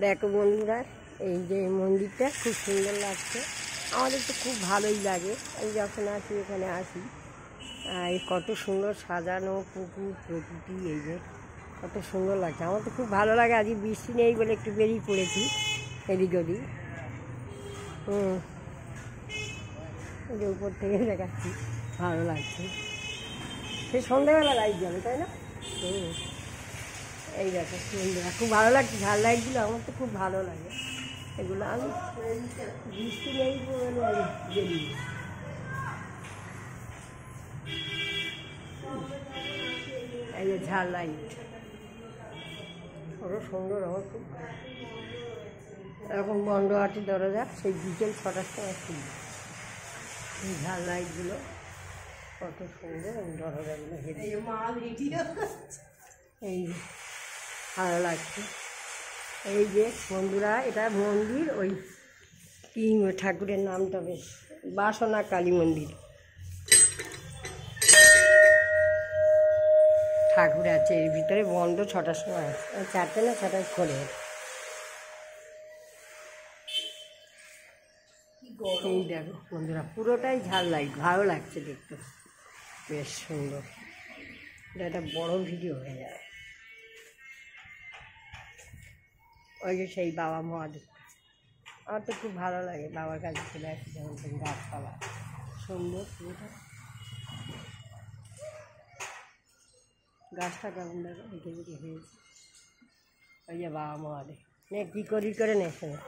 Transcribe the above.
দেখো বন্ধুরা, এই যে মন্দিরটা খুব সুন্দর লাগছে। আমাদের তো খুব ভালোই লাগে। আমি যখন আসি এখানে আসি, এই কত সুন্দর সাজানো পুকুর প্রকৃতি, এই যে কত সুন্দর লাগছে। আমার তো খুব ভালো লাগে। আজকে বৃষ্টি নেই বলে একটু বেরিয়ে পড়েছি এদিক ওদিক। এই যে উপর থেকে দেখাচ্ছি, ভালো লাগছে। সে সন্ধ্যাবেলা লাইট যাবে, তাই না? এই দেখো বন্ধুরা, খুব ভালো লাগছে। ঝাল লাইটগুলো আমার তো খুব ভালো লাগে এগুলো। আমি বৃষ্টি নেই বলে বেরিয়ে এই যে ঝাল লাইট কত সুন্দর। আমার খুব এরকম বন্ধ আছে দরজা, সেই বিকেল 6টার সময় খুলি। এই ঝাল লাইটগুলো কত সুন্দর। এবং দরজাগুলো এই ভালো লাগছে। এই যে বন্ধুরা, এটা মন্দির, ওই কি ঠাকুরের নামটা বেশ, বাসনা কালী মন্দির ঠাকুর আছে এর ভিতরে। বন্ধ 6টার সময় আছে, 4টে না 6টায় খোলে। এই দেখো বন্ধুরা, পুরোটাই ঝাল লাইট, ভালো লাগছে দেখতে, বেশ সুন্দর। এটা একটা বড় ভিডিও হয়ে যায়। ওই যে সেই বাবা মহাদেব, আমার তো খুব ভালো লাগে। বাবার কাছে চলে আসি যেমন গাছপালা সুন্দর পুরোটা। গাছটা কেমন দেখো, এঁকে বেঁকে হয়েছে। ওই যে বাবা মহাদেব নে কী করি করে নে শোনো।